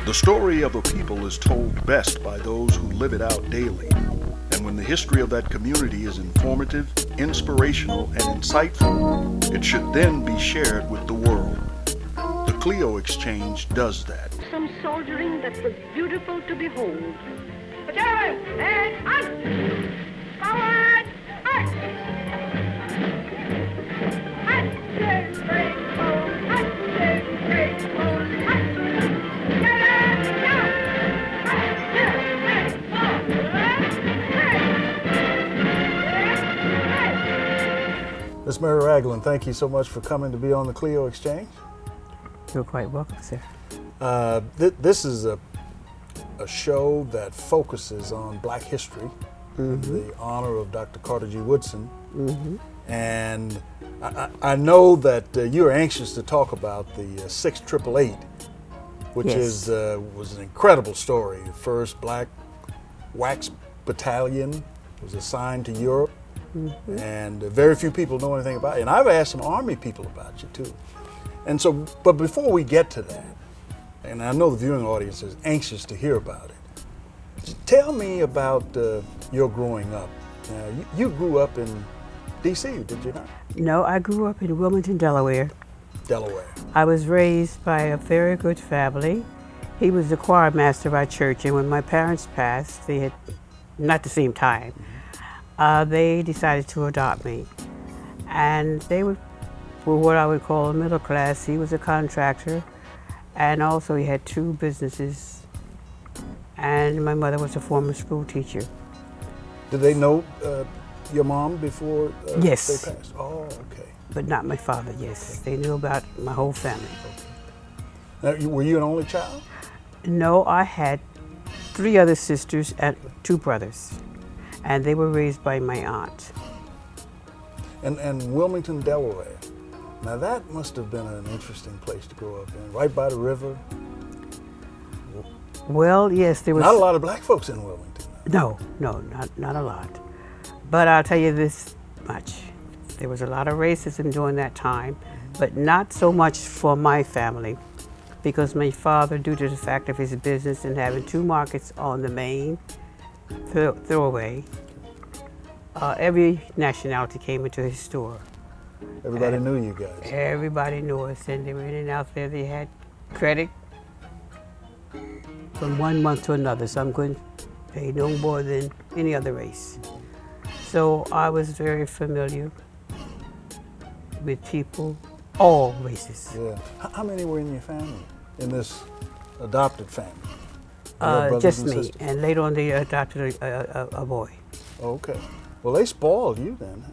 The story of a people is told best by those who live it out daily. And when the history of that community is informative, inspirational, and insightful, it should then be shared with the world. The Clio Exchange does that. Some soldiering that was beautiful to behold. Battalion, and out! Forward, march! Miss Mary Ragland, thank you so much for coming to be on the Clio Exchange. You're quite welcome, sir. This is a show that focuses on Black history in the honor of Dr. Carter G. Woodson. And I know that you're anxious to talk about the 6888, which Yes. was an incredible story. The first Black WACS battalion was assigned to Europe, and very few people know anything about it. And I've asked some Army people about you too. And so, but before we get to that, and I know the viewing audience is anxious to hear about it, tell me about your growing up. You grew up in D.C., did you not? No, I grew up in Wilmington, Delaware. Delaware. I was raised by a very good family. He was the choir master of our church, and when my parents passed, they had, not the same time, they decided to adopt me. And they were what I would call middle class. He was a contractor, and also he had two businesses. And my mother was a former school teacher. Did they know your mom before Yes. they passed? Oh, okay. But not my father, yes. They knew about my whole family. Now, were you an only child? No, I had 3 other sisters and 2 brothers, and they were raised by my aunt. And Wilmington, Delaware. Now that must have been an interesting place to grow up in, right by the river. Well, yes, there was... Not a lot of Black folks in Wilmington. No, not a lot. But I'll tell you this much. There was a lot of racism during that time, but not so much for my family, because my father, due to the fact of his business and having 2 markets on the main throwaway, every nationality came into his store. Everybody knew you guys. Everybody knew us, and they were in and out there. They had credit from one month to another, so I'm going to pay no more than any other race. So I was very familiar with people, all races. Yeah. How many were in your family, in this adopted family? Your brothers Just and me, sisters? and later on they adopted a boy. Okay. Well, they spoiled you then.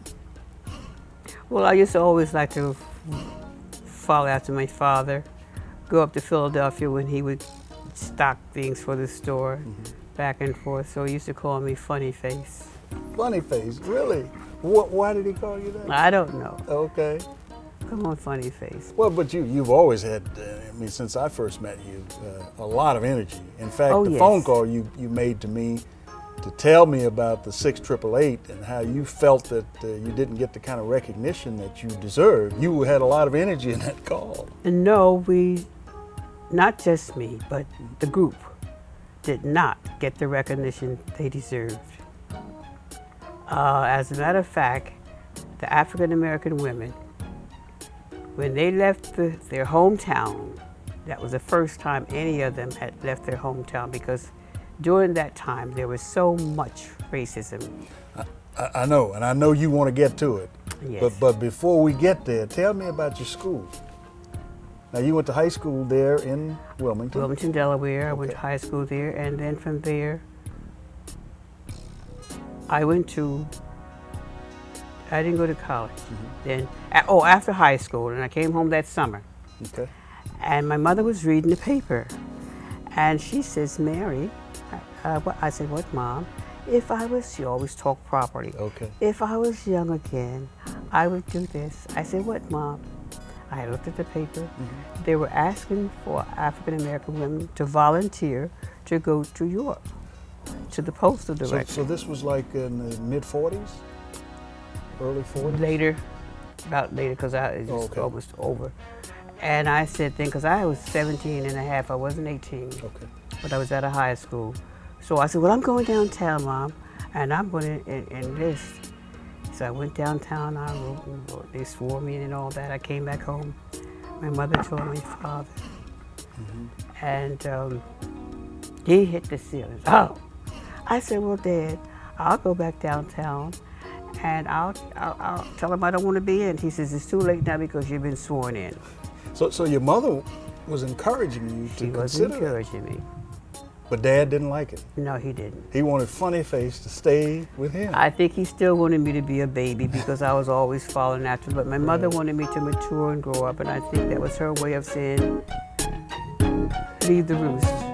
Well, I used to always like to follow after my father, go up to Philadelphia when he would stock things for the store, back and forth. So he used to call me Funny Face. Funny Face, really? Why did he call you that? I don't know. Okay. Come on, Funny Face. Well, but you've always had, since I first met you, a lot of energy. In fact, Oh, the yes. phone call you made to me to tell me about the 6888 and how you felt that you didn't get the kind of recognition that you deserved. You had a lot of energy in that call. No, not just me, but the group did not get the recognition they deserved. As a matter of fact, the African American women, when they left their hometown, that was the first time any of them had left their hometown, because during that time there was so much racism. I know, and I know you want to get to it. Yes. But before we get there, tell me about your school. Now, you went to high school there in Wilmington. Wilmington, Delaware. I went to high school there, and then from there, I didn't go to college. Then, after high school, and I came home that summer. Okay. And my mother was reading the paper, and she says, Mary, I said, what, Mom? If I was, you always talk properly. Okay. If I was young again, I would do this. I said, what, Mom? I looked at the paper. They were asking for African American women to volunteer to go to Europe, to the postal director. So this was like in the mid-40s? Early 40s? Later, about later, because it's Okay. almost over. And I said then, because I was 17 and a half, I wasn't 18, Okay. but I was at a high school. So I said, well, I'm going downtown, Mom, and I'm going to enlist. So I went downtown, I wrote, they swore me in and all that. I came back home. My mother told my father. And he hit the ceiling. Oh! I said, well, Dad, I'll go back downtown and I'll tell him I don't want to be in. He says, it's too late now because you've been sworn in. So your mother was encouraging you She to was consider encouraging me. but Dad didn't like it. No, he didn't. He wanted Funny Face to stay with him. I think he still wanted me to be a baby because I was always following after him. But my mother wanted me to mature and grow up, and I think that was her way of saying, leave the roost.